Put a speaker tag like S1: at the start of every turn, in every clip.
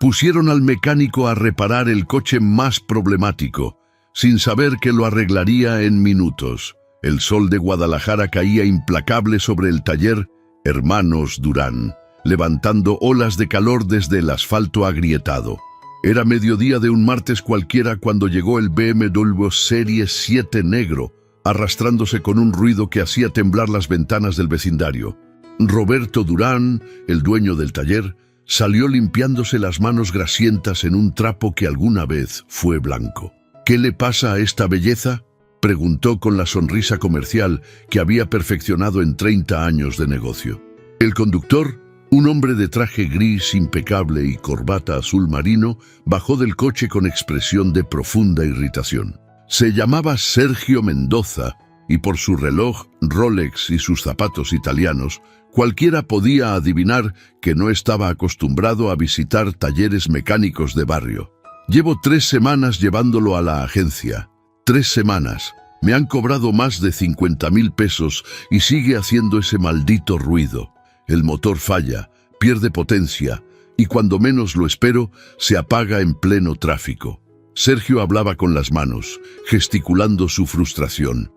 S1: Pusieron al mecánico a reparar el coche más problemático, sin saber que lo arreglaría en minutos. El sol de Guadalajara caía implacable sobre el taller Hermanos Durán, levantando olas de calor desde el asfalto agrietado. Era mediodía de un martes cualquiera cuando llegó el BMW Serie 7 negro, arrastrándose con un ruido que hacía temblar las ventanas del vecindario. Roberto Durán, el dueño del taller, salió limpiándose las manos grasientas en un trapo que alguna vez fue blanco. «¿Qué le pasa a esta belleza?», preguntó con la sonrisa comercial que había perfeccionado en 30 años de negocio. El conductor, un hombre de traje gris impecable y corbata azul marino, bajó del coche con expresión de profunda irritación. Se llamaba Sergio Mendoza, y por su reloj Rolex y sus zapatos italianos, cualquiera podía adivinar que no estaba acostumbrado a visitar talleres mecánicos de barrio. «Llevo 3 semanas llevándolo a la agencia. 3 semanas. Me han cobrado más de 50,000 pesos y sigue haciendo ese maldito ruido. El motor falla, pierde potencia y cuando menos lo espero, se apaga en pleno tráfico». Sergio hablaba con las manos, gesticulando su frustración.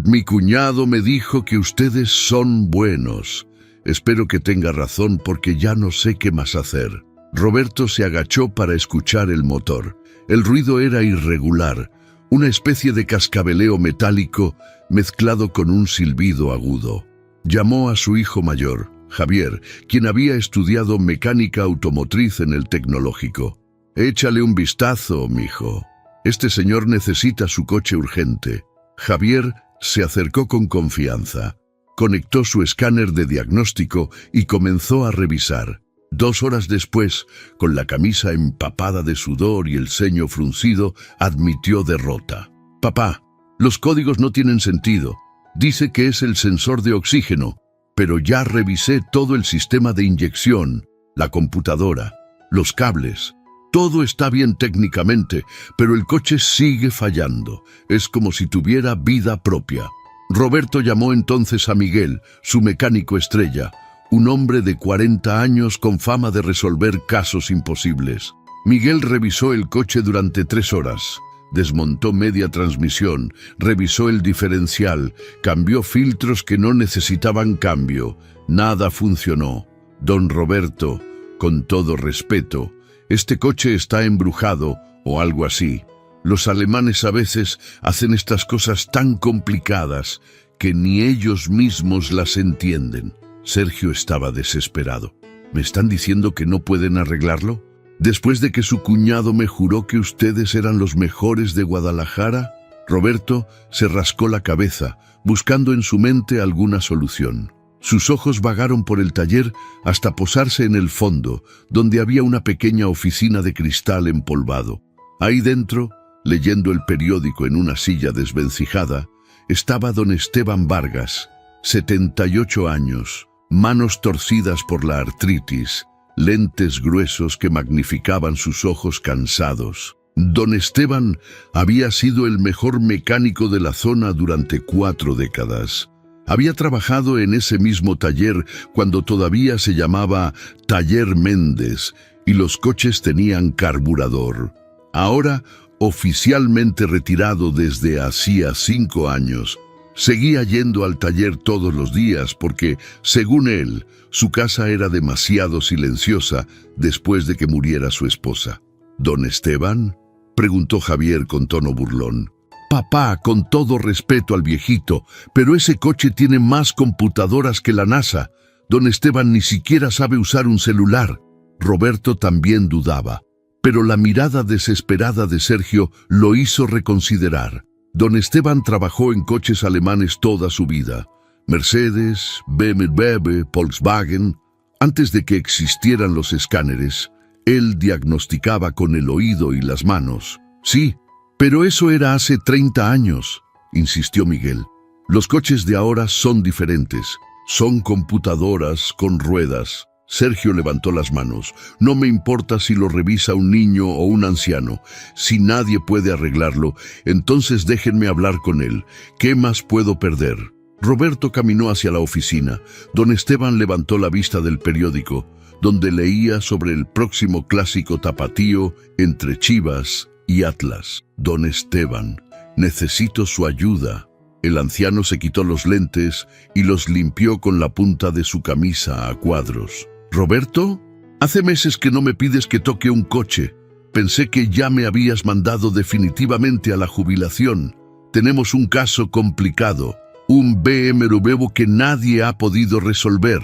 S1: «Mi cuñado me dijo que ustedes son buenos. Espero que tenga razón porque ya no sé qué más hacer». Roberto se agachó para escuchar el motor. El ruido era irregular, una especie de cascabeleo metálico mezclado con un silbido agudo. Llamó a su hijo mayor, Javier, quien había estudiado mecánica automotriz en el Tecnológico. «Échale un vistazo, mijo. Este señor necesita su coche urgente». Javier se acercó con confianza. Conectó su escáner de diagnóstico y comenzó a revisar. 2 horas después, con la camisa empapada de sudor y el ceño fruncido, admitió derrota. «Papá, los códigos no tienen sentido. Dice que es el sensor de oxígeno, pero ya revisé todo el sistema de inyección, la computadora, los cables. Todo está bien técnicamente, pero el coche sigue fallando. Es como si tuviera vida propia». Roberto llamó entonces a Miguel, su mecánico estrella, un hombre de 40 años con fama de resolver casos imposibles. Miguel revisó el coche durante 3 horas. Desmontó media transmisión, revisó el diferencial, cambió filtros que no necesitaban cambio. Nada funcionó. «Don Roberto, con todo respeto, este coche está embrujado o algo así. Los alemanes a veces hacen estas cosas tan complicadas que ni ellos mismos las entienden». Sergio estaba desesperado. «¿Me están diciendo que no pueden arreglarlo? ¿Después de que su cuñado me juró que ustedes eran los mejores de Guadalajara?» Roberto se rascó la cabeza, buscando en su mente alguna solución. Sus ojos vagaron por el taller hasta posarse en el fondo, donde había una pequeña oficina de cristal empolvado. Ahí dentro, leyendo el periódico en una silla desvencijada, estaba don Esteban Vargas, 78 años, manos torcidas por la artritis, lentes gruesos que magnificaban sus ojos cansados. Don Esteban había sido el mejor mecánico de la zona durante 4 décadas. Había trabajado en ese mismo taller cuando todavía se llamaba Taller Méndez y los coches tenían carburador. Ahora, oficialmente retirado desde hacía 5 años, seguía yendo al taller todos los días porque, según él, su casa era demasiado silenciosa después de que muriera su esposa. «¿Don Esteban?», preguntó Javier con tono burlón. «Papá, con todo respeto al viejito, pero ese coche tiene más computadoras que la NASA. Don Esteban ni siquiera sabe usar un celular». Roberto también dudaba, pero la mirada desesperada de Sergio lo hizo reconsiderar. Don Esteban trabajó en coches alemanes toda su vida. Mercedes, BMW, Volkswagen. Antes de que existieran los escáneres, él diagnosticaba con el oído y las manos. «Sí, pero eso era hace 30 años», insistió Miguel. «Los coches de ahora son diferentes. Son computadoras con ruedas». Sergio levantó las manos. «No me importa si lo revisa un niño o un anciano. Si nadie puede arreglarlo, entonces déjenme hablar con él. ¿Qué más puedo perder?». Roberto caminó hacia la oficina. Don Esteban levantó la vista del periódico. donde leía sobre el próximo clásico tapatío entre Chivas y Atlas. Don Esteban, necesito su ayuda. El anciano se quitó los lentes y los limpió con la punta de su camisa a cuadros. ¿Roberto? Hace meses que no me pides que toque un coche. Pensé que ya me habías mandado definitivamente a la jubilación. Tenemos un caso complicado, un BMW que nadie ha podido resolver.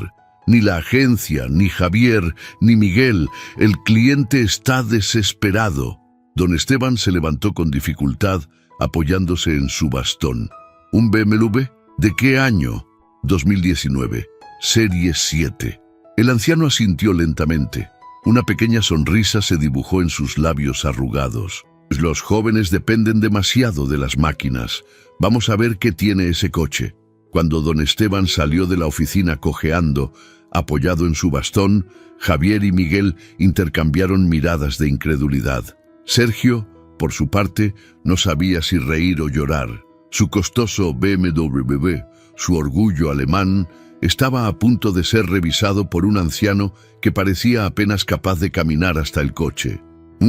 S1: Ni la agencia, ni Javier, ni Miguel. El cliente está desesperado. Don Esteban se levantó con dificultad, apoyándose en su bastón. ¿Un BMW? ¿De qué año? 2019. Serie 7. El anciano asintió lentamente. Una pequeña sonrisa se dibujó en sus labios arrugados. Los jóvenes dependen demasiado de las máquinas. Vamos a ver qué tiene ese coche. Cuando don Esteban salió de la oficina cojeando, apoyado en su bastón, Javier y Miguel intercambiaron miradas de incredulidad. Sergio, por su parte, no sabía si reír o llorar. Su costoso BMW, su orgullo alemán, estaba a punto de ser revisado por un anciano que parecía apenas capaz de caminar hasta el coche.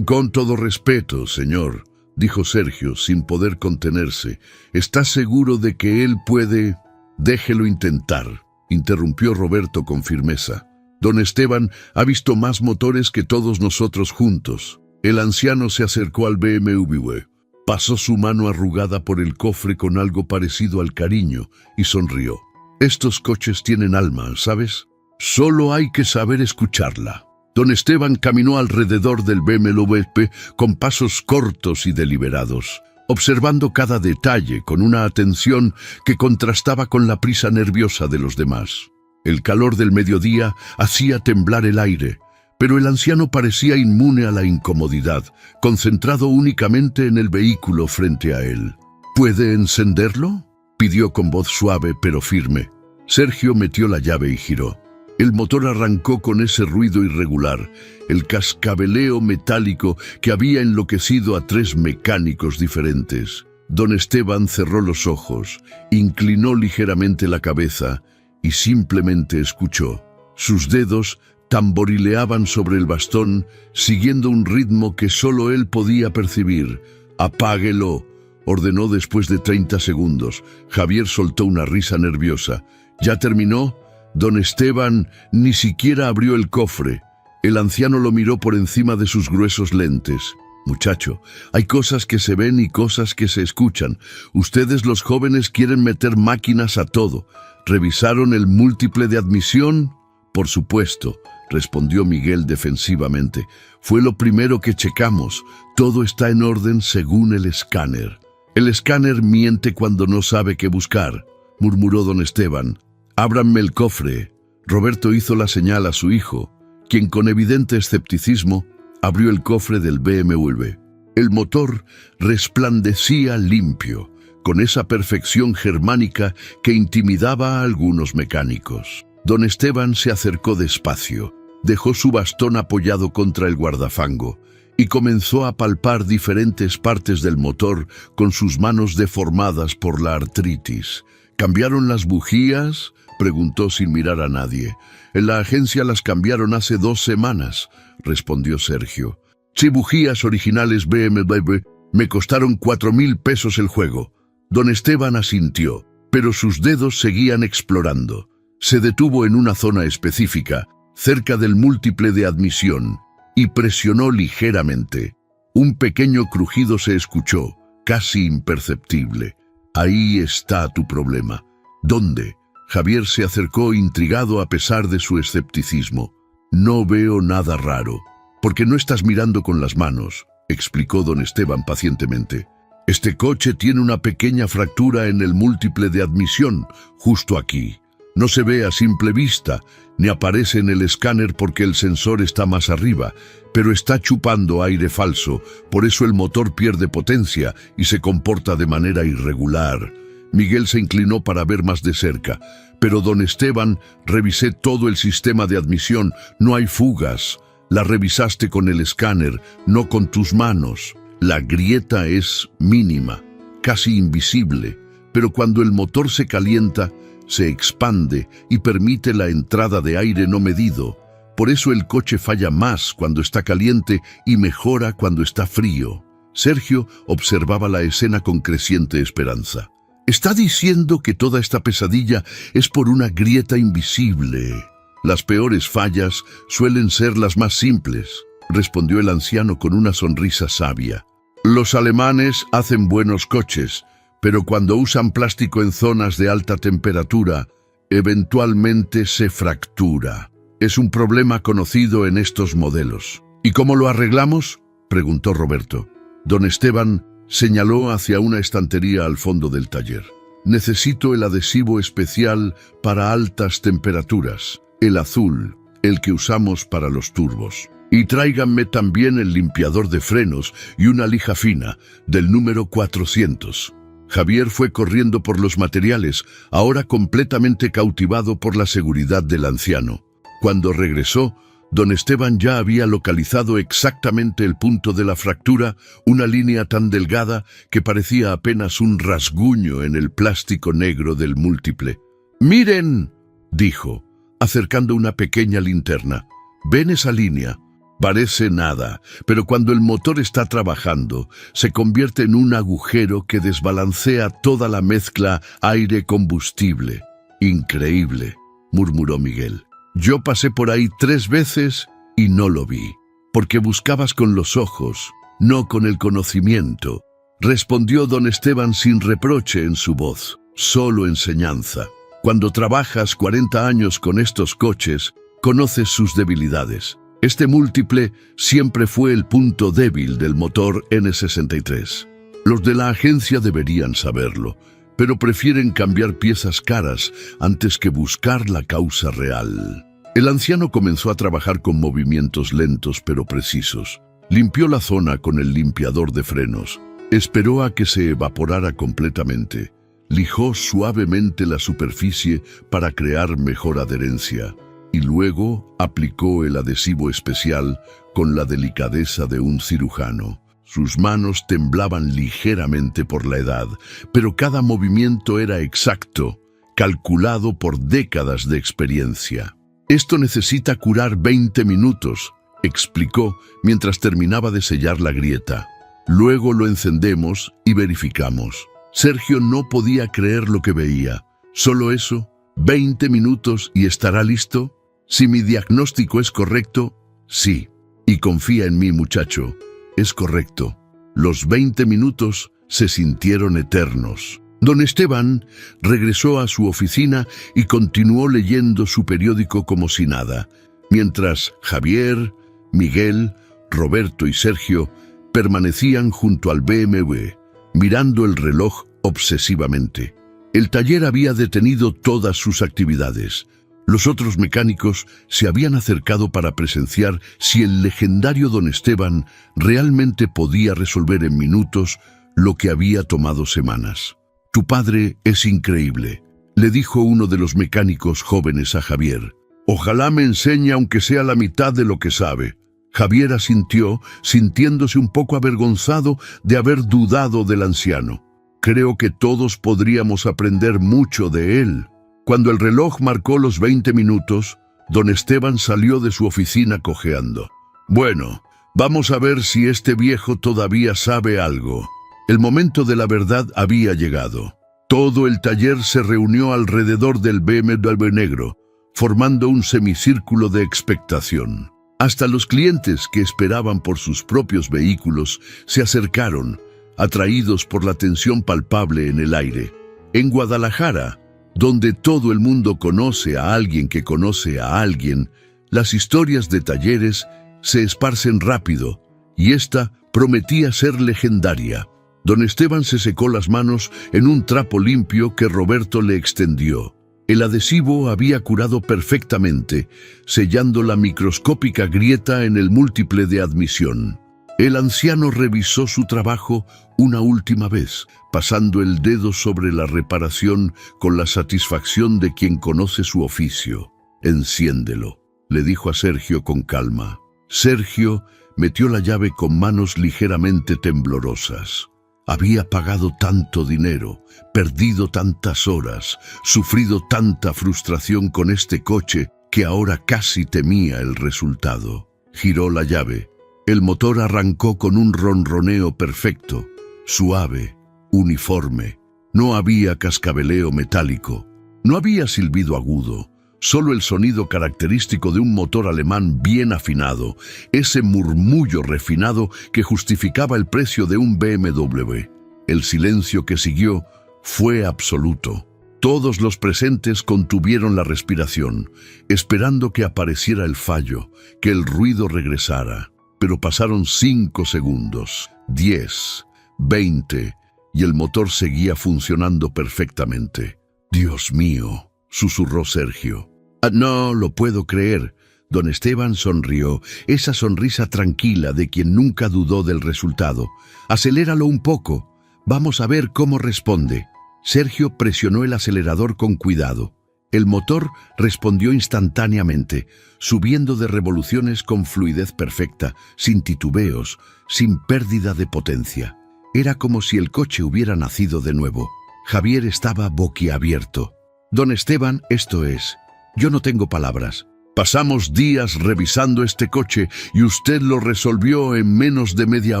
S1: Con todo respeto, señor, dijo Sergio sin poder contenerse. ¿Está seguro de que él puede? Déjelo intentar, interrumpió Roberto con firmeza. Don Esteban ha visto más motores que todos nosotros juntos. El anciano se acercó al BMW. Pasó su mano arrugada por el cofre con algo parecido al cariño y sonrió. Estos coches tienen alma, ¿sabes? Solo hay que saber escucharla. Don Esteban caminó alrededor del BMW con pasos cortos y deliberados, observando cada detalle con una atención que contrastaba con la prisa nerviosa de los demás. El calor del mediodía hacía temblar el aire, pero el anciano parecía inmune a la incomodidad, concentrado únicamente en el vehículo frente a él. ¿Puede encenderlo?, pidió con voz suave pero firme. Sergio metió la llave y giró. El motor arrancó con ese ruido irregular, el cascabeleo metálico que había enloquecido a 3 mecánicos diferentes. Don Esteban cerró los ojos, inclinó ligeramente la cabeza y simplemente escuchó. Sus dedos tamborileaban sobre el bastón, siguiendo un ritmo que solo él podía percibir. «Apáguelo», ordenó después de 30 segundos. Javier soltó una risa nerviosa. ¿Ya terminó? Don Esteban ni siquiera abrió el cofre. El anciano lo miró por encima de sus gruesos lentes. «Muchacho, hay cosas que se ven y cosas que se escuchan. Ustedes los jóvenes quieren meter máquinas a todo. ¿Revisaron el múltiple de admisión?» «Por supuesto», respondió Miguel defensivamente. «Fue lo primero que checamos. Todo está en orden según el escáner». «El escáner miente cuando no sabe qué buscar», murmuró don Esteban. «Ábranme el cofre». Roberto hizo la señal a su hijo, quien con evidente escepticismo abrió el cofre del BMW. El motor resplandecía limpio, con esa perfección germánica que intimidaba a algunos mecánicos. Don Esteban se acercó despacio, dejó su bastón apoyado contra el guardafango y comenzó a palpar diferentes partes del motor con sus manos deformadas por la artritis. ¿Cambiaron las bujías?, preguntó sin mirar a nadie. «En la agencia las cambiaron hace 2 semanas», respondió Sergio. «Sí, bujías originales BMW. Me costaron 4.000 pesos el juego». Don Esteban asintió, pero sus dedos seguían explorando. Se detuvo en una zona específica, cerca del múltiple de admisión, y presionó ligeramente. Un pequeño crujido se escuchó, casi imperceptible. «Ahí está tu problema». «¿Dónde?». Javier se acercó intrigado a pesar de su escepticismo. «No veo nada raro». «Porque no estás mirando con las manos», explicó don Esteban pacientemente. «Este coche tiene una pequeña fractura en el múltiple de admisión, justo aquí. No se ve a simple vista, ni aparece en el escáner porque el sensor está más arriba, pero está chupando aire falso, por eso el motor pierde potencia y se comporta de manera irregular». Miguel se inclinó para ver más de cerca. «Pero don Esteban, revisé todo el sistema de admisión, no hay fugas. La revisaste con el escáner, no con tus manos. La grieta es mínima, casi invisible, pero cuando el motor se calienta, se expande y permite la entrada de aire no medido. Por eso el coche falla más cuando está caliente y mejora cuando está frío. Sergio observaba la escena con creciente esperanza. «¿Está diciendo que toda esta pesadilla es por una grieta invisible? Las peores fallas suelen ser las más simples», respondió el anciano con una sonrisa sabia. «Los alemanes hacen buenos coches, pero cuando usan plástico en zonas de alta temperatura, eventualmente se fractura. Es un problema conocido en estos modelos». «¿Y cómo lo arreglamos?», preguntó Roberto. Don Esteban señaló hacia una estantería al fondo del taller. «Necesito el adhesivo especial para altas temperaturas, el azul, el que usamos para los turbos. Y tráiganme también el limpiador de frenos y una lija fina, del número 400. Javier fue corriendo por los materiales, ahora completamente cautivado por la seguridad del anciano. Cuando regresó, don Esteban ya había localizado exactamente el punto de la fractura, una línea tan delgada que parecía apenas un rasguño en el plástico negro del múltiple. «¡Miren!», dijo, acercando una pequeña linterna. «¿Ven esa línea? Parece nada, pero cuando el motor está trabajando, se convierte en un agujero que desbalancea toda la mezcla aire-combustible. Increíble», murmuró Miguel. «Yo pasé por ahí 3 veces y no lo vi, porque buscabas con los ojos, no con el conocimiento», respondió don Esteban sin reproche en su voz, solo enseñanza. «Cuando trabajas 40 años con estos coches, conoces sus debilidades. Este múltiple siempre fue el punto débil del motor N63. Los de la agencia deberían saberlo, pero prefieren cambiar piezas caras antes que buscar la causa real». El anciano comenzó a trabajar con movimientos lentos pero precisos. Limpió la zona con el limpiador de frenos. Esperó a que se evaporara completamente. Lijó suavemente la superficie para crear mejor adherencia. Y luego aplicó el adhesivo especial con la delicadeza de un cirujano. Sus manos temblaban ligeramente por la edad, pero cada movimiento era exacto, calculado por décadas de experiencia. «Esto necesita curar 20 minutos», explicó mientras terminaba de sellar la grieta. «Luego lo encendemos y verificamos». Sergio no podía creer lo que veía. «¿Solo eso? ¿20 minutos y estará listo? Si mi diagnóstico es correcto, sí. Y confía en mí, muchacho. Es correcto». Los 20 minutos se sintieron eternos. Don Esteban regresó a su oficina y continuó leyendo su periódico como si nada, mientras Javier, Miguel, Roberto y Sergio permanecían junto al BMW, mirando el reloj obsesivamente. El taller había detenido todas sus actividades. Los otros mecánicos se habían acercado para presenciar si el legendario don Esteban realmente podía resolver en minutos lo que había tomado semanas. «Tu padre es increíble», le dijo uno de los mecánicos jóvenes a Javier. «Ojalá me enseñe aunque sea la mitad de lo que sabe». Javier asintió, sintiéndose un poco avergonzado de haber dudado del anciano. «Creo que todos podríamos aprender mucho de él». Cuando el reloj marcó los 20 minutos, don Esteban salió de su oficina cojeando. «Bueno, vamos a ver si este viejo todavía sabe algo». El momento de la verdad había llegado. Todo el taller se reunió alrededor del BMW negro, formando un semicírculo de expectación. Hasta los clientes que esperaban por sus propios vehículos se acercaron, atraídos por la tensión palpable en el aire. En Guadalajara, donde todo el mundo conoce a alguien que conoce a alguien, las historias de talleres se esparcen rápido, y esta prometía ser legendaria. Don Esteban se secó las manos en un trapo limpio que Roberto le extendió. El adhesivo había curado perfectamente, sellando la microscópica grieta en el múltiple de admisión. El anciano revisó su trabajo una última vez, pasando el dedo sobre la reparación con la satisfacción de quien conoce su oficio. «Enciéndelo», le dijo a Sergio con calma. Sergio metió la llave con manos ligeramente temblorosas. Había pagado tanto dinero, perdido tantas horas, sufrido tanta frustración con este coche, que ahora casi temía el resultado. Giró la llave. El motor arrancó con un ronroneo perfecto, suave, uniforme. No había cascabeleo metálico, no había silbido agudo, solo el sonido característico de un motor alemán bien afinado, ese murmullo refinado que justificaba el precio de un BMW. El silencio que siguió fue absoluto. Todos los presentes contuvieron la respiración, esperando que apareciera el fallo, que el ruido regresara. Pero pasaron 5 segundos, 10, 20, y el motor seguía funcionando perfectamente. «Dios mío», susurró Sergio. «No lo puedo creer». Don Esteban sonrió, esa sonrisa tranquila de quien nunca dudó del resultado. «Aceléralo un poco. Vamos a ver cómo responde». Sergio presionó el acelerador con cuidado. El motor respondió instantáneamente, subiendo de revoluciones con fluidez perfecta, sin titubeos, sin pérdida de potencia. Era como si el coche hubiera nacido de nuevo. Javier estaba boquiabierto. «Don Esteban, esto es. Yo no tengo palabras. Pasamos días revisando este coche y usted lo resolvió en menos de media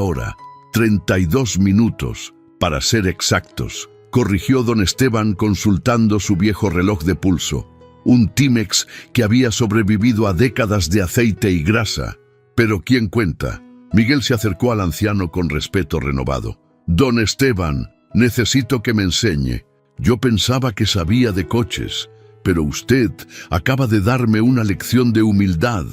S1: hora. 32 minutos, para ser exactos», corrigió don Esteban consultando su viejo reloj de pulso. Un Timex que había sobrevivido a décadas de aceite y grasa. «Pero ¿quién cuenta?». Miguel se acercó al anciano con respeto renovado. «Don Esteban, necesito que me enseñe. Yo pensaba que sabía de coches, pero usted acaba de darme una lección de humildad».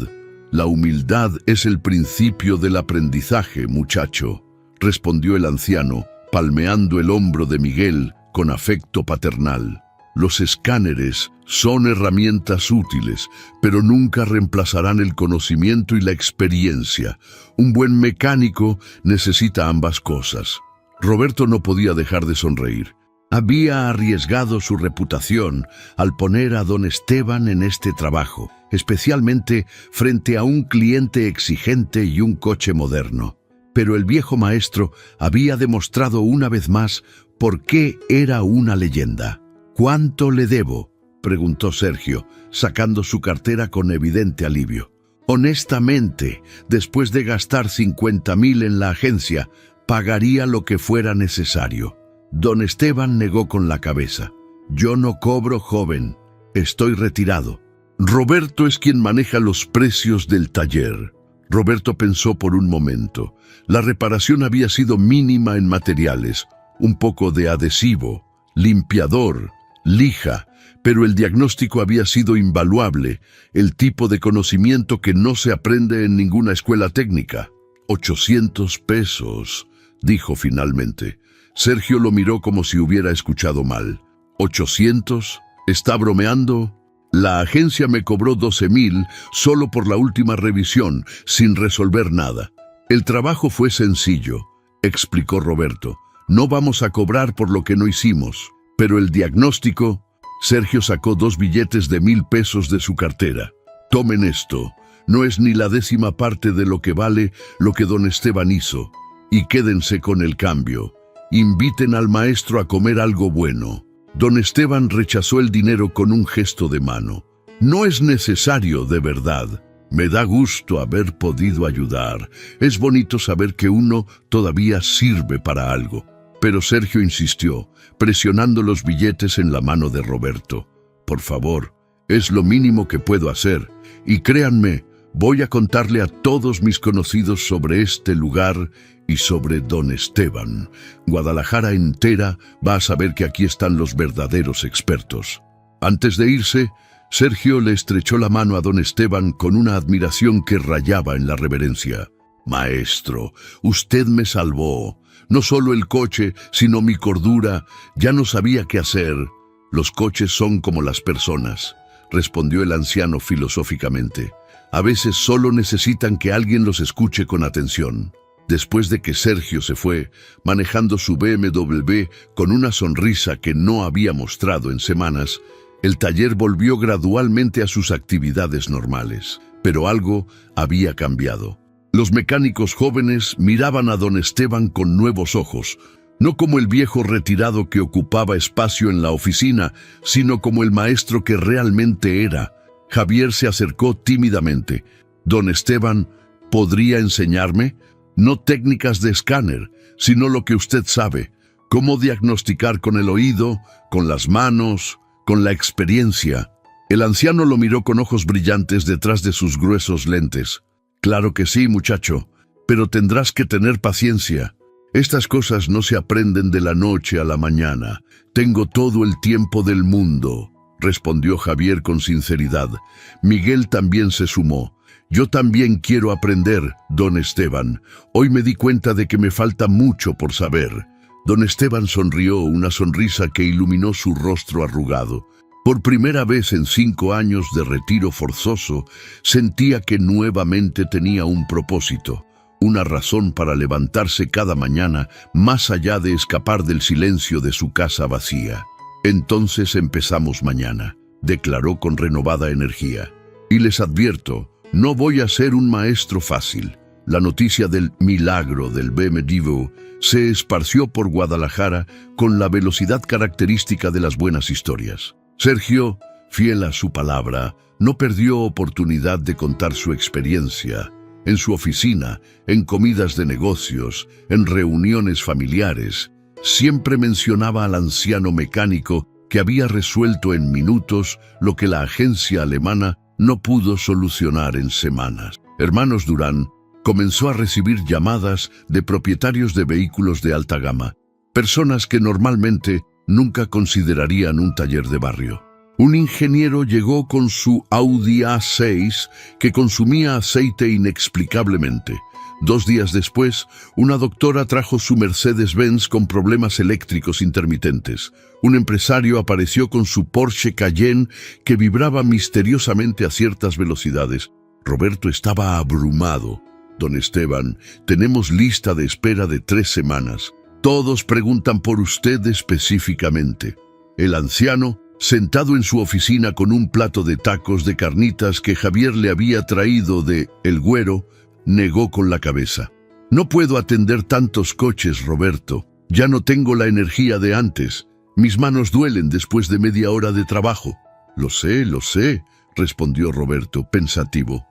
S1: «La humildad es el principio del aprendizaje, muchacho», respondió el anciano, palmeando el hombro de Miguel con afecto paternal. «Los escáneres son herramientas útiles, pero nunca reemplazarán el conocimiento y la experiencia. Un buen mecánico necesita ambas cosas». Roberto no podía dejar de sonreír. Había arriesgado su reputación al poner a don Esteban en este trabajo, especialmente frente a un cliente exigente y un coche moderno. Pero el viejo maestro había demostrado una vez más por qué era una leyenda. «¿Cuánto le debo?», preguntó Sergio, sacando su cartera con evidente alivio. «Honestamente, después de gastar 50.000 en la agencia, pagaría lo que fuera necesario». Don Esteban negó con la cabeza. «Yo no cobro, joven. Estoy retirado». «Roberto es quien maneja los precios del taller». Roberto pensó por un momento. La reparación había sido mínima en materiales, un poco de adhesivo, limpiador, lija, pero el diagnóstico había sido invaluable, el tipo de conocimiento que no se aprende en ninguna escuela técnica. 800 pesos, dijo finalmente. Sergio lo miró como si hubiera escuchado mal. ¿800? ¿Está bromeando? La agencia me cobró 12.000 solo por la última revisión, sin resolver nada. El trabajo fue sencillo, explicó Roberto. No vamos a cobrar por lo que no hicimos, pero el diagnóstico... Sergio sacó 2 billetes de 1.000 pesos de su cartera. Tomen esto, no es ni la 10ª parte de lo que vale lo que don Esteban hizo. Y quédense con el cambio. Inviten al maestro a comer algo bueno. Don Esteban rechazó el dinero con un gesto de mano. No es necesario, de verdad. Me da gusto haber podido ayudar. Es bonito saber que uno todavía sirve para algo. Pero Sergio insistió, presionando los billetes en la mano de Roberto. Por favor, es lo mínimo que puedo hacer. Y créanme, voy a contarle a todos mis conocidos sobre este lugar y sobre don Esteban. Guadalajara entera va a saber que aquí están los verdaderos expertos. Antes de irse, Sergio le estrechó la mano a don Esteban con una admiración que rayaba en la reverencia. Maestro, usted me salvó. No solo el coche, sino mi cordura. Ya no sabía qué hacer. Los coches son como las personas, respondió el anciano filosóficamente. A veces solo necesitan que alguien los escuche con atención. Después de que Sergio se fue, manejando su BMW con una sonrisa que no había mostrado en semanas, el taller volvió gradualmente a sus actividades normales. Pero algo había cambiado. Los mecánicos jóvenes miraban a don Esteban con nuevos ojos, no como el viejo retirado que ocupaba espacio en la oficina, sino como el maestro que realmente era, Javier se acercó tímidamente. «Don Esteban, ¿podría enseñarme? No técnicas de escáner, sino lo que usted sabe. Cómo diagnosticar con el oído, con las manos, con la experiencia». El anciano lo miró con ojos brillantes detrás de sus gruesos lentes. «Claro que sí, muchacho, pero tendrás que tener paciencia. Estas cosas no se aprenden de la noche a la mañana. Tengo todo el tiempo del mundo», respondió Javier con sinceridad. Miguel también se sumó. «Yo también quiero aprender, don Esteban. Hoy me di cuenta de que me falta mucho por saber». Don Esteban sonrió, una sonrisa que iluminó su rostro arrugado. Por primera vez en 5 años de retiro forzoso, sentía que nuevamente tenía un propósito, una razón para levantarse cada mañana más allá de escapar del silencio de su casa vacía. «Entonces empezamos mañana», declaró con renovada energía. «Y les advierto, no voy a ser un maestro fácil». La noticia del milagro del BMW se esparció por Guadalajara con la velocidad característica de las buenas historias. Sergio, fiel a su palabra, no perdió oportunidad de contar su experiencia. En su oficina, en comidas de negocios, en reuniones familiares, siempre mencionaba al anciano mecánico que había resuelto en minutos lo que la agencia alemana no pudo solucionar en semanas. Hermanos Durán comenzó a recibir llamadas de propietarios de vehículos de alta gama, personas que normalmente nunca considerarían un taller de barrio. Un ingeniero llegó con su Audi A6 que consumía aceite inexplicablemente. 2 días después, una doctora trajo su Mercedes-Benz con problemas eléctricos intermitentes. Un empresario apareció con su Porsche Cayenne que vibraba misteriosamente a ciertas velocidades. Roberto estaba abrumado. «Don Esteban, tenemos lista de espera de 3 semanas. Todos preguntan por usted específicamente». El anciano, sentado en su oficina con un plato de tacos de carnitas que Javier le había traído de El Güero, negó con la cabeza. «No puedo atender tantos coches, Roberto. Ya no tengo la energía de antes. Mis manos duelen después de media hora de trabajo». Lo sé», respondió Roberto, pensativo.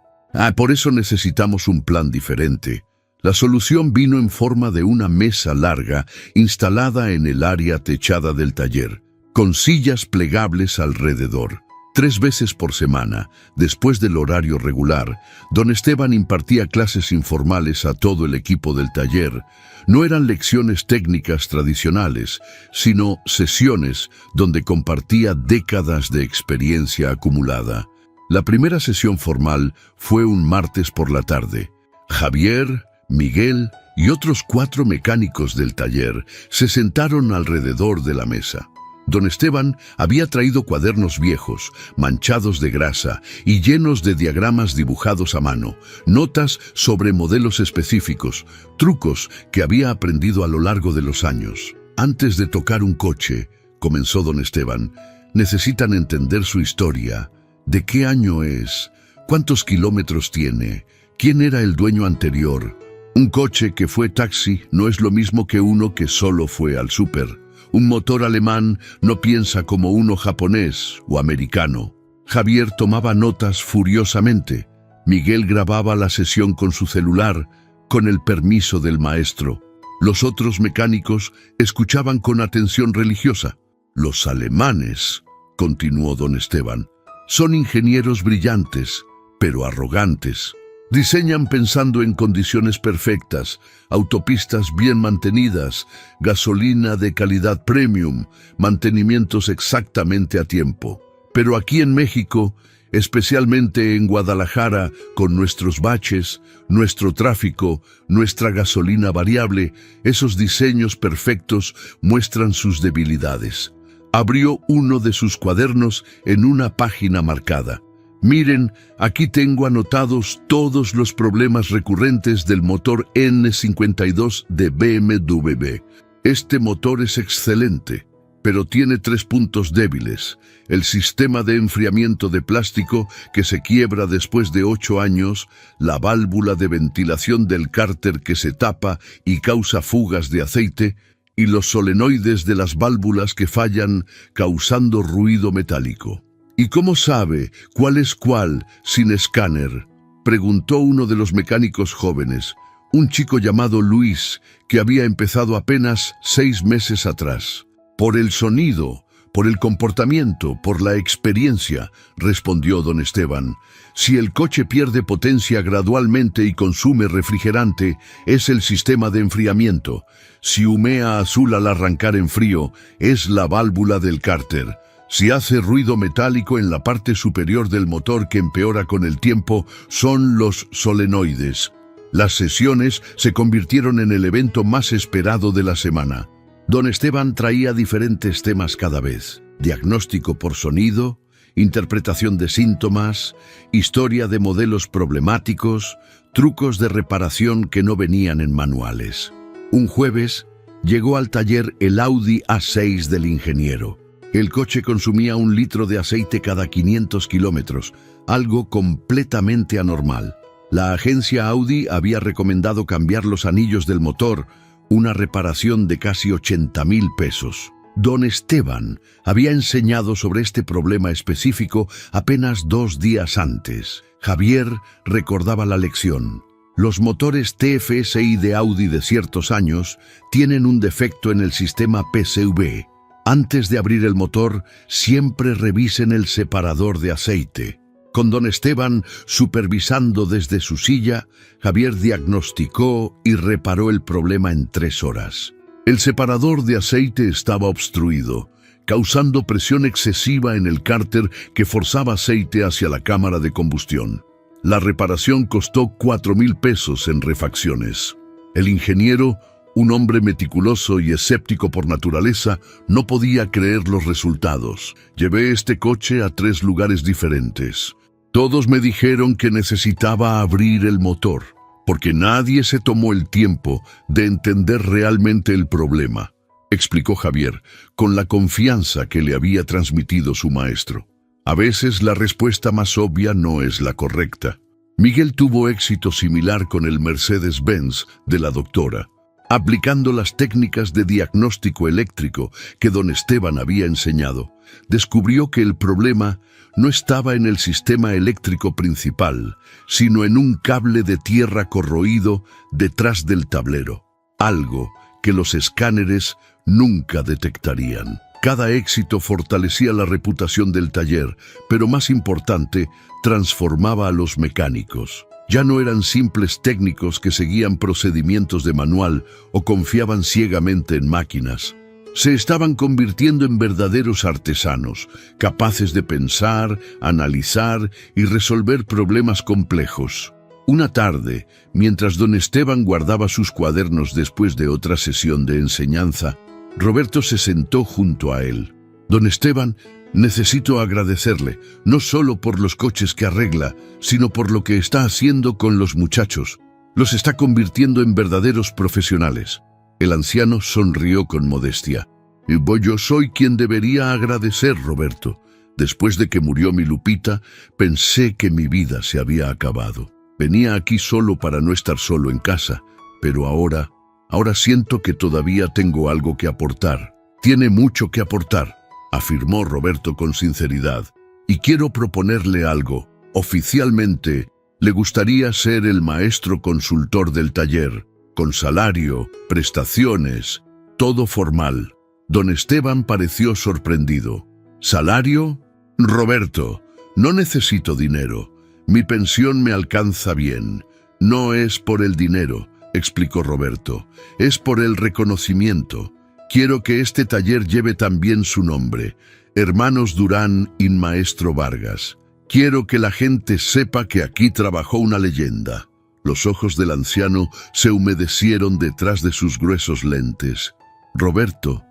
S1: Por eso necesitamos un plan diferente». La solución vino en forma de una mesa larga instalada en el área techada del taller, con sillas plegables alrededor. 3 veces por semana, después del horario regular, don Esteban impartía clases informales a todo el equipo del taller. No eran lecciones técnicas tradicionales, sino sesiones donde compartía décadas de experiencia acumulada. La primera sesión formal fue un martes por la tarde. Javier, Miguel y otros 4 mecánicos del taller se sentaron alrededor de la mesa. Don Esteban había traído cuadernos viejos, manchados de grasa y llenos de diagramas dibujados a mano, notas sobre modelos específicos, trucos que había aprendido a lo largo de los años. «Antes de tocar un coche», comenzó don Esteban, «necesitan entender su historia. ¿De qué año es? ¿Cuántos kilómetros tiene? ¿Quién era el dueño anterior? Un coche que fue taxi no es lo mismo que uno que solo fue al súper. Un motor alemán no piensa como uno japonés o americano». Javier tomaba notas furiosamente. Miguel grababa la sesión con su celular, con el permiso del maestro. Los otros mecánicos escuchaban con atención religiosa. «Los alemanes», continuó don Esteban, «son ingenieros brillantes, pero arrogantes. Diseñan pensando en condiciones perfectas, autopistas bien mantenidas, gasolina de calidad premium, mantenimientos exactamente a tiempo. Pero aquí en México, especialmente en Guadalajara, con nuestros baches, nuestro tráfico, nuestra gasolina variable, esos diseños perfectos muestran sus debilidades». Abrió uno de sus cuadernos en una página marcada. «Miren, aquí tengo anotados todos los problemas recurrentes del motor N52 de BMW. Este motor es excelente, pero tiene 3 puntos débiles. El sistema de enfriamiento de plástico que se quiebra después de 8 años, la válvula de ventilación del cárter que se tapa y causa fugas de aceite, y los solenoides de las válvulas que fallan causando ruido metálico. ¿Y cómo sabe cuál es cuál sin escáner?, preguntó uno de los mecánicos jóvenes, un chico llamado Luis, que había empezado apenas 6 meses atrás. Por el sonido, por el comportamiento, por la experiencia, respondió don Esteban. Si el coche pierde potencia gradualmente y consume refrigerante, es el sistema de enfriamiento. Si humea azul al arrancar en frío, es la válvula del cárter. Si hace ruido metálico en la parte superior del motor que empeora con el tiempo, son los solenoides. Las sesiones se convirtieron en el evento más esperado de la semana. Don Esteban traía diferentes temas cada vez: diagnóstico por sonido, interpretación de síntomas, historia de modelos problemáticos, trucos de reparación que no venían en manuales. Un jueves llegó al taller el Audi A6 del ingeniero. El coche consumía 1 litro de aceite cada 500 kilómetros, algo completamente anormal. La agencia Audi había recomendado cambiar los anillos del motor, una reparación de casi 80.000 pesos. Don Esteban había enseñado sobre este problema específico apenas 2 días antes. Javier recordaba la lección. Los motores TFSI de Audi de ciertos años tienen un defecto en el sistema PCV. Antes de abrir el motor, siempre revisen el separador de aceite. Con don Esteban supervisando desde su silla, Javier diagnosticó y reparó el problema en 3 horas. El separador de aceite estaba obstruido, causando presión excesiva en el cárter que forzaba aceite hacia la cámara de combustión. La reparación costó 4.000 pesos en refacciones. El ingeniero, un hombre meticuloso y escéptico por naturaleza, no podía creer los resultados. Llevé este coche a 3 lugares diferentes. Todos me dijeron que necesitaba abrir el motor, porque nadie se tomó el tiempo de entender realmente el problema, explicó Javier, con la confianza que le había transmitido su maestro. A veces la respuesta más obvia no es la correcta. Miguel tuvo éxito similar con el Mercedes-Benz de la doctora, aplicando las técnicas de diagnóstico eléctrico que don Esteban había enseñado. Descubrió que el problema no estaba en el sistema eléctrico principal, sino en un cable de tierra corroído detrás del tablero, algo que los escáneres nunca detectarían. Cada éxito fortalecía la reputación del taller, pero más importante, transformaba a los mecánicos. Ya no eran simples técnicos que seguían procedimientos de manual o confiaban ciegamente en máquinas. Se estaban convirtiendo en verdaderos artesanos, capaces de pensar, analizar y resolver problemas complejos. Una tarde, mientras don Esteban guardaba sus cuadernos después de otra sesión de enseñanza, Roberto se sentó junto a él. Don Esteban, necesito agradecerle, no solo por los coches que arregla, sino por lo que está haciendo con los muchachos. Los está convirtiendo en verdaderos profesionales. El anciano sonrió con modestia. Yo soy quien debería agradecer, Roberto. Después de que murió mi Lupita, pensé que mi vida se había acabado. Venía aquí solo para no estar solo en casa, pero ahora siento que todavía tengo algo que aportar. Tiene mucho que aportar, afirmó Roberto con sinceridad. Y quiero proponerle algo. Oficialmente, le gustaría ser el maestro consultor del taller, con salario, prestaciones, todo formal. Don Esteban pareció sorprendido. ¿Salario? Roberto, no necesito dinero. Mi pensión me alcanza bien. No es por el dinero, explicó Roberto. Es por el reconocimiento. Quiero que este taller lleve también su nombre. Hermanos Durán y Maestro Vargas. Quiero que la gente sepa que aquí trabajó una leyenda. Los ojos del anciano se humedecieron detrás de sus gruesos lentes. Roberto,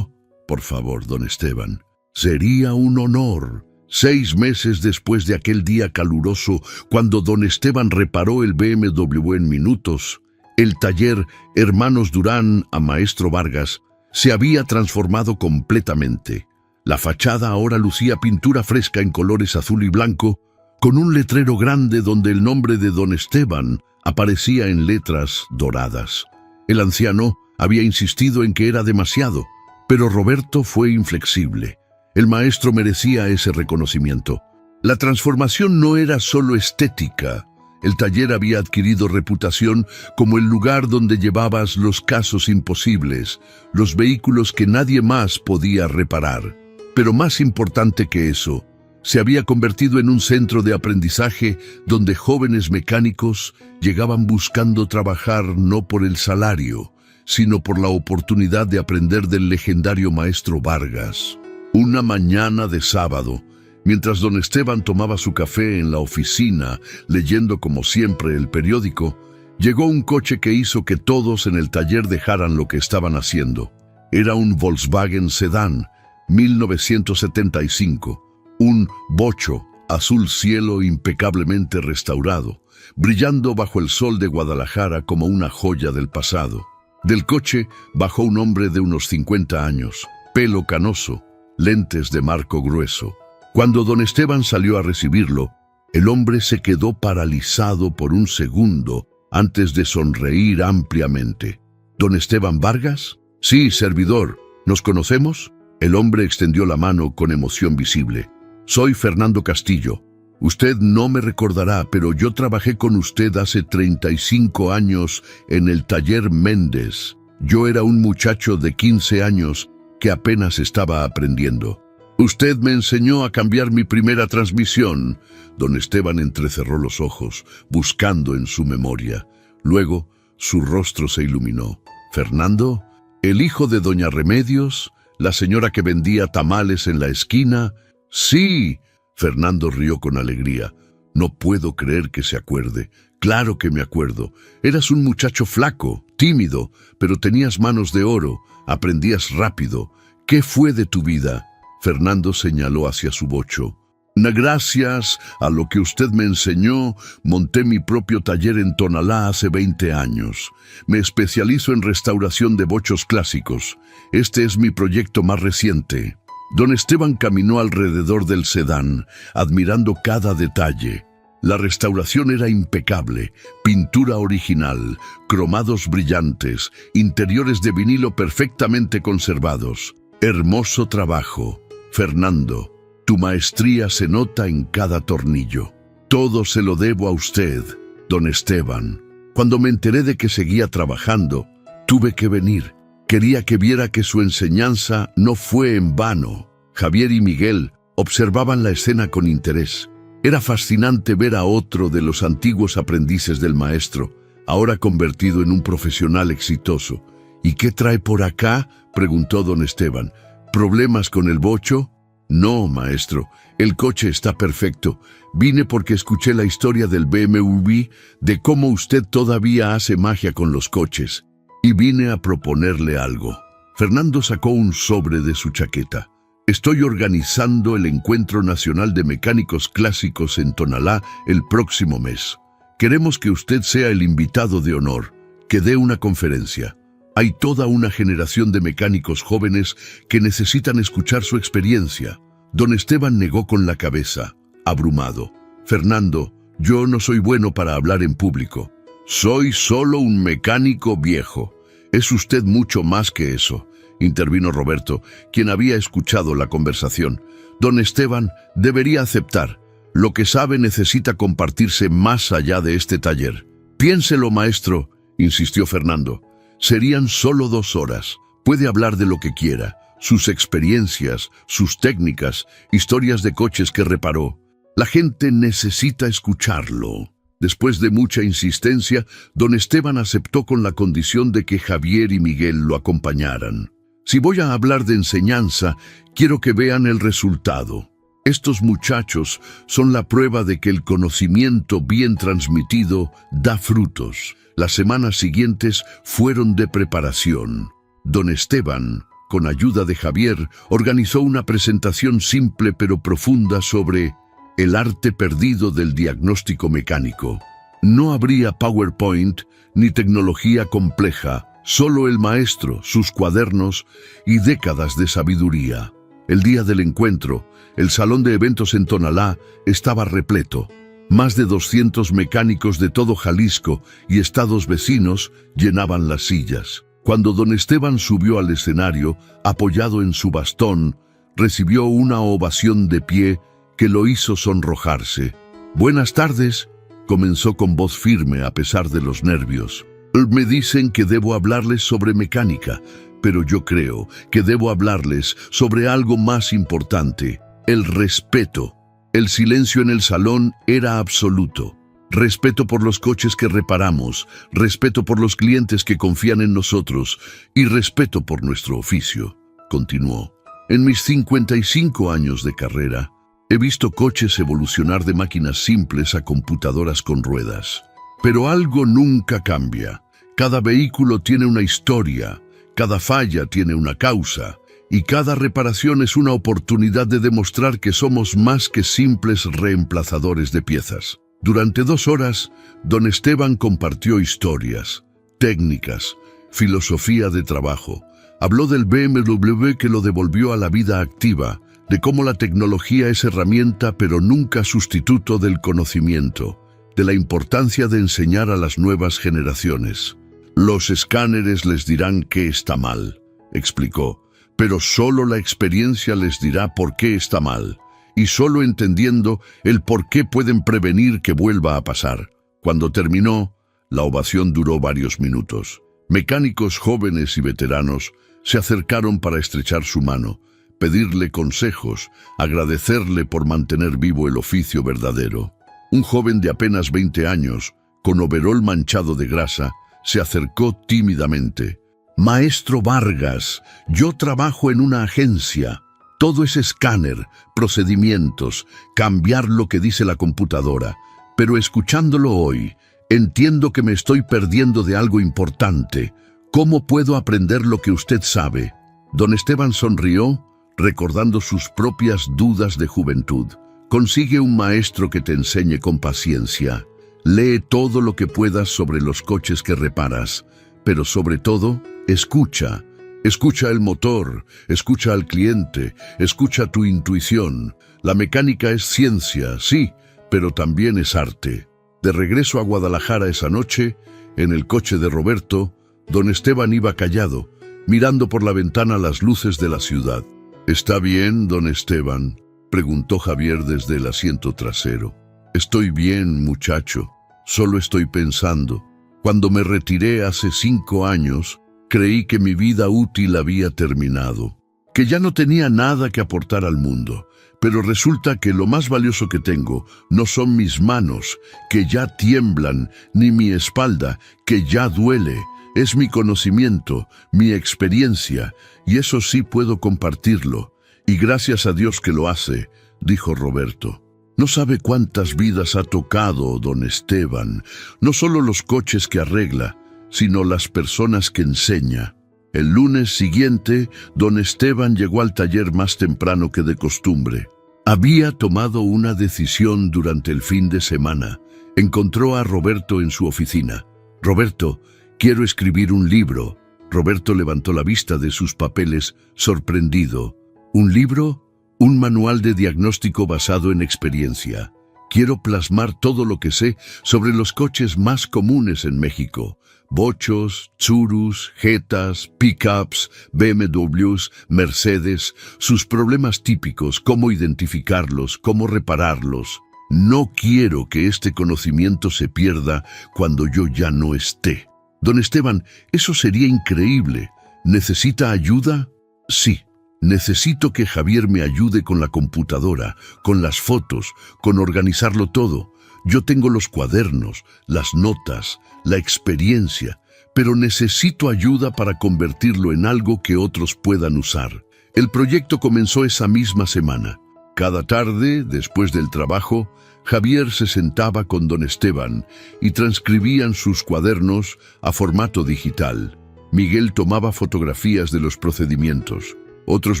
S1: por favor, don Esteban, sería un honor. 6 meses después de aquel día caluroso, cuando don Esteban reparó el BMW en minutos, el taller Hermanos Durán a Maestro Vargas se había transformado completamente. La fachada ahora lucía pintura fresca en colores azul y blanco, con un letrero grande donde el nombre de don Esteban aparecía en letras doradas. El anciano había insistido en que era demasiado, pero Roberto fue inflexible. El maestro merecía ese reconocimiento. La transformación no era solo estética. El taller había adquirido reputación como el lugar donde llevabas los casos imposibles, los vehículos que nadie más podía reparar. Pero más importante que eso, se había convertido en un centro de aprendizaje donde jóvenes mecánicos llegaban buscando trabajar no por el salario, sino por la oportunidad de aprender del legendario maestro Vargas. Una mañana de sábado, mientras don Esteban tomaba su café en la oficina, leyendo como siempre el periódico, llegó un coche que hizo que todos en el taller dejaran lo que estaban haciendo. Era un Volkswagen Sedán, 1975, un bocho azul cielo impecablemente restaurado, brillando bajo el sol de Guadalajara como una joya del pasado. Del coche bajó un hombre de unos 50 años, pelo canoso, lentes de marco grueso. Cuando don Esteban salió a recibirlo, el hombre se quedó paralizado por un segundo antes de sonreír ampliamente. ¿Don Esteban Vargas? Sí, servidor. ¿Nos conocemos? El hombre extendió la mano con emoción visible. Soy Fernando Castillo. Usted no me recordará, pero yo trabajé con usted hace 35 años en el taller Méndez. Yo era un muchacho de 15 años que apenas estaba aprendiendo. Usted me enseñó a cambiar mi primera transmisión. Don Esteban entrecerró los ojos, buscando en su memoria. Luego, su rostro se iluminó. ¿Fernando? ¿El hijo de doña Remedios? ¿La señora que vendía tamales en la esquina? Sí. Fernando rió con alegría. No puedo creer que se acuerde. Claro que me acuerdo. Eras un muchacho flaco, tímido, pero tenías manos de oro. Aprendías rápido. ¿Qué fue de tu vida? Fernando señaló hacia su bocho. Gracias a lo que usted me enseñó, monté mi propio taller en Tonalá hace 20 años. Me especializo en restauración de bochos clásicos. Este es mi proyecto más reciente. Don Esteban caminó alrededor del sedán, admirando cada detalle. La restauración era impecable, pintura original, cromados brillantes, interiores de vinilo perfectamente conservados. Hermoso trabajo. Fernando, tu maestría se nota en cada tornillo. Todo se lo debo a usted, don Esteban. Cuando me enteré de que seguía trabajando, tuve que venir. Quería que viera que su enseñanza no fue en vano. Javier y Miguel observaban la escena con interés. Era fascinante ver a otro de los antiguos aprendices del maestro, ahora convertido en un profesional exitoso. ¿Y qué trae por acá?, preguntó don Esteban. ¿Problemas con el bocho? No, maestro, el coche está perfecto. Vine porque escuché la historia del BMW, de cómo usted todavía hace magia con los coches. Y vine a proponerle algo. Fernando sacó un sobre de su chaqueta. Estoy organizando el Encuentro Nacional de Mecánicos Clásicos en Tonalá el próximo mes. Queremos que usted sea el invitado de honor, que dé una conferencia. Hay toda una generación de mecánicos jóvenes que necesitan escuchar su experiencia. Don Esteban negó con la cabeza, abrumado. Fernando, yo no soy bueno para hablar en público. Soy solo un mecánico viejo. Es usted mucho más que eso, intervino Roberto, quien había escuchado la conversación. Don Esteban debería aceptar. Lo que sabe necesita compartirse más allá de este taller. Piénselo, maestro, insistió Fernando. Serían solo 2 horas. Puede hablar de lo que quiera. Sus experiencias, sus técnicas, historias de coches que reparó. La gente necesita escucharlo. Después de mucha insistencia, don Esteban aceptó con la condición de que Javier y Miguel lo acompañaran. Si voy a hablar de enseñanza, quiero que vean el resultado. Estos muchachos son la prueba de que el conocimiento bien transmitido da frutos. Las semanas siguientes fueron de preparación. Don Esteban, con ayuda de Javier, organizó una presentación simple pero profunda sobre el arte perdido del diagnóstico mecánico. No habría PowerPoint ni tecnología compleja, solo el maestro, sus cuadernos y décadas de sabiduría. El día del encuentro, el salón de eventos en Tonalá estaba repleto. Más de 200 mecánicos de todo Jalisco y estados vecinos llenaban las sillas. Cuando don Esteban subió al escenario, apoyado en su bastón, recibió una ovación de pie que lo hizo sonrojarse. «Buenas tardes», comenzó con voz firme a pesar de los nervios. «Me dicen que debo hablarles sobre mecánica, pero yo creo que debo hablarles sobre algo más importante, el respeto». El silencio en el salón era absoluto. Respeto por los coches que reparamos, respeto por los clientes que confían en nosotros y respeto por nuestro oficio, continuó. En mis 55 años de carrera, he visto coches evolucionar de máquinas simples a computadoras con ruedas. Pero algo nunca cambia. Cada vehículo tiene una historia, cada falla tiene una causa, y cada reparación es una oportunidad de demostrar que somos más que simples reemplazadores de piezas. Durante 2 horas, don Esteban compartió historias, técnicas, filosofía de trabajo. Habló del BMW que lo devolvió a la vida activa, de cómo la tecnología es herramienta pero nunca sustituto del conocimiento, de la importancia de enseñar a las nuevas generaciones. Los escáneres les dirán qué está mal, explicó, pero solo la experiencia les dirá por qué está mal, y solo entendiendo el por qué pueden prevenir que vuelva a pasar. Cuando terminó, la ovación duró varios minutos. Mecánicos jóvenes y veteranos se acercaron para estrechar su mano, pedirle consejos, agradecerle por mantener vivo el oficio verdadero. Un joven de apenas 20 años, con overol manchado de grasa, se acercó tímidamente. «Maestro Vargas, yo trabajo en una agencia. Todo es escáner, procedimientos, cambiar lo que dice la computadora. Pero escuchándolo hoy, entiendo que me estoy perdiendo de algo importante. ¿Cómo puedo aprender lo que usted sabe?» Don Esteban sonrió, recordando sus propias dudas de juventud. «Consigue un maestro que te enseñe con paciencia. Lee todo lo que puedas sobre los coches que reparas, pero sobre todo, escucha. Escucha el motor, escucha al cliente, escucha tu intuición. La mecánica es ciencia, sí, pero también es arte». De regreso a Guadalajara esa noche, en el coche de Roberto, don Esteban iba callado, mirando por la ventana las luces de la ciudad. «¿Está bien, don Esteban?», preguntó Javier desde el asiento trasero. «Estoy bien, muchacho. Solo estoy pensando. Cuando me retiré hace 5 años, creí que mi vida útil había terminado, que ya no tenía nada que aportar al mundo. Pero resulta que lo más valioso que tengo no son mis manos, que ya tiemblan, ni mi espalda, que ya duele. Es mi conocimiento, mi experiencia, y eso sí puedo compartirlo. Y gracias a Dios que lo hace», dijo Roberto. «No sabe cuántas vidas ha tocado don Esteban, no solo los coches que arregla, sino las personas que enseña». El lunes siguiente, don Esteban llegó al taller más temprano que de costumbre. Había tomado una decisión durante el fin de semana. Encontró a Roberto en su oficina. «Roberto, quiero escribir un libro». Roberto levantó la vista de sus papeles, sorprendido. «¿Un libro?» «Un manual de diagnóstico basado en experiencia. Quiero plasmar todo lo que sé sobre los coches más comunes en México. Bochos, Tsurus, Jetas, pickups, BMWs, Mercedes, sus problemas típicos, cómo identificarlos, cómo repararlos. No quiero que este conocimiento se pierda cuando yo ya no esté». «Don Esteban, eso sería increíble. ¿Necesita ayuda?» «Sí. Necesito que Javier me ayude con la computadora, con las fotos, con organizarlo todo. Yo tengo los cuadernos, las notas, la experiencia, pero necesito ayuda para convertirlo en algo que otros puedan usar». El proyecto comenzó esa misma semana. Cada tarde, después del trabajo, Javier se sentaba con don Esteban y transcribían sus cuadernos a formato digital. Miguel tomaba fotografías de los procedimientos. Otros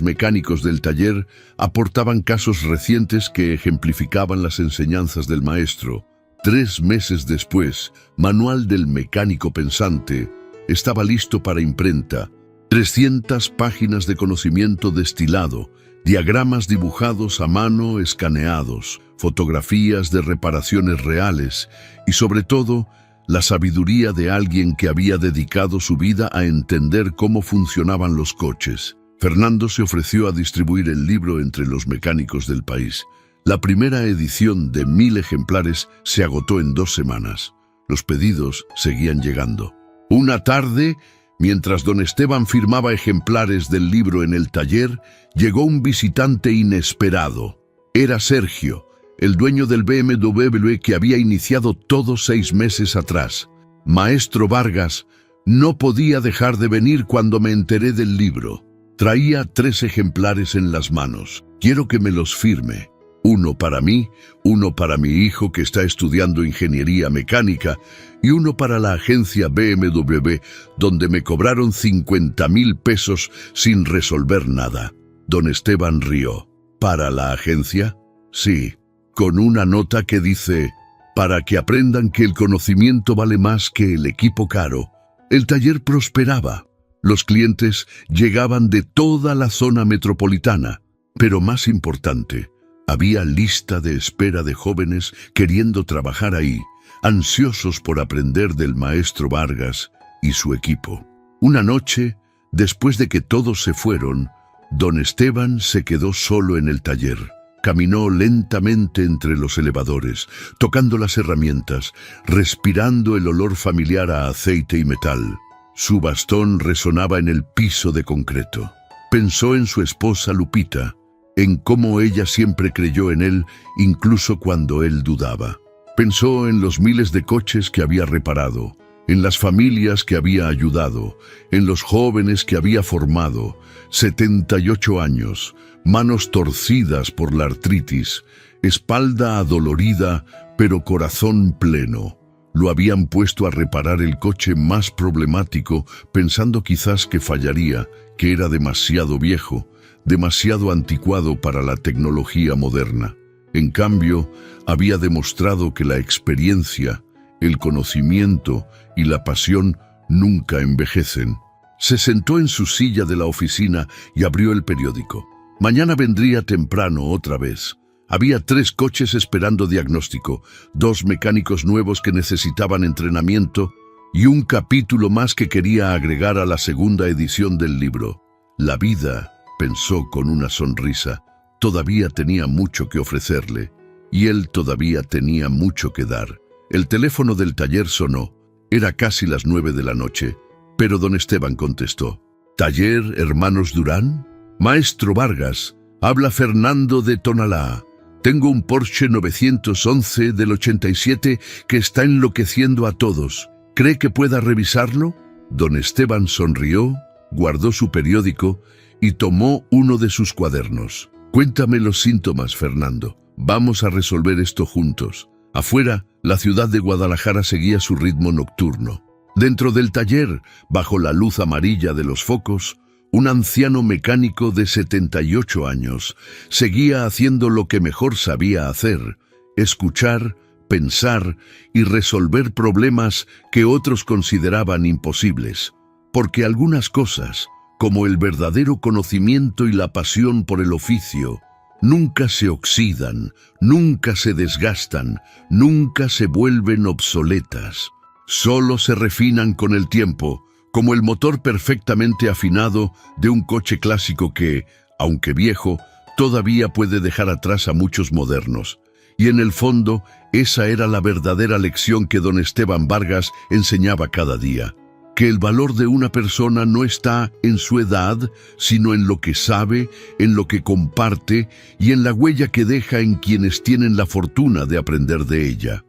S1: mecánicos del taller aportaban casos recientes que ejemplificaban las enseñanzas del maestro. 3 meses después, Manual del Mecánico Pensante estaba listo para imprenta. 300 páginas de conocimiento destilado, diagramas dibujados a mano, escaneados, fotografías de reparaciones reales y, sobre todo, la sabiduría de alguien que había dedicado su vida a entender cómo funcionaban los coches. Fernando se ofreció a distribuir el libro entre los mecánicos del país. La primera edición de 1000 ejemplares se agotó en 2 semanas. Los pedidos seguían llegando. Una tarde, mientras don Esteban firmaba ejemplares del libro en el taller, llegó un visitante inesperado. Era Sergio, el dueño del BMW que había iniciado todo 6 meses atrás. Maestro Vargas, no podía dejar de venir cuando me enteré del libro. Traía 3 ejemplares en las manos. Quiero que me los firme. Uno para mí, uno para mi hijo que está estudiando ingeniería mecánica y uno para la agencia BMW, donde me cobraron 50.000 pesos sin resolver nada. Don Esteban rió. ¿Para la agencia? Sí, con una nota que dice: para que aprendan que el conocimiento vale más que el equipo caro. El taller prosperaba. Los clientes llegaban de toda la zona metropolitana, pero más importante, había lista de espera de jóvenes queriendo trabajar ahí, ansiosos por aprender del maestro Vargas y su equipo. Una noche, después de que todos se fueron, don Esteban se quedó solo en el taller. Caminó lentamente entre los elevadores, tocando las herramientas, respirando el olor familiar a aceite y metal. Su bastón resonaba en el piso de concreto. Pensó en su esposa Lupita, en cómo ella siempre creyó en él, incluso cuando él dudaba. Pensó en los miles de coches que había reparado, en las familias que había ayudado, en los jóvenes que había formado. 78 años, manos torcidas por la artritis, espalda adolorida, pero corazón pleno. Lo habían puesto a reparar el coche más problemático, pensando quizás que fallaría, que era demasiado viejo, demasiado anticuado para la tecnología moderna. En cambio, había demostrado que la experiencia, el conocimiento y la pasión nunca envejecen. Se sentó en su silla de la oficina y abrió el periódico. Mañana vendría temprano otra vez. Había 3 coches esperando diagnóstico, 2 mecánicos nuevos que necesitaban entrenamiento y un capítulo más que quería agregar a la segunda edición del libro. La vida, pensó con una sonrisa, todavía tenía mucho que ofrecerle, y él todavía tenía mucho que dar. El teléfono del taller sonó. Era casi las 9 de la noche, pero don Esteban contestó. ¿Taller Hermanos Durán? Maestro Vargas, habla Fernando de Tonalá. Tengo un Porsche 911 del 87 que está enloqueciendo a todos. ¿Cree que pueda revisarlo? Don Esteban sonrió, guardó su periódico y tomó uno de sus cuadernos. Cuéntame los síntomas, Fernando. Vamos a resolver esto juntos. Afuera, la ciudad de Guadalajara seguía su ritmo nocturno. Dentro del taller, bajo la luz amarilla de los focos, un anciano mecánico de 78 años seguía haciendo lo que mejor sabía hacer: escuchar, pensar y resolver problemas que otros consideraban imposibles. Porque algunas cosas, como el verdadero conocimiento y la pasión por el oficio, nunca se oxidan, nunca se desgastan, nunca se vuelven obsoletas. Solo se refinan con el tiempo, como el motor perfectamente afinado de un coche clásico que, aunque viejo, todavía puede dejar atrás a muchos modernos. Y en el fondo, esa era la verdadera lección que don Esteban Vargas enseñaba cada día. Que el valor de una persona no está en su edad, sino en lo que sabe, en lo que comparte y en la huella que deja en quienes tienen la fortuna de aprender de ella.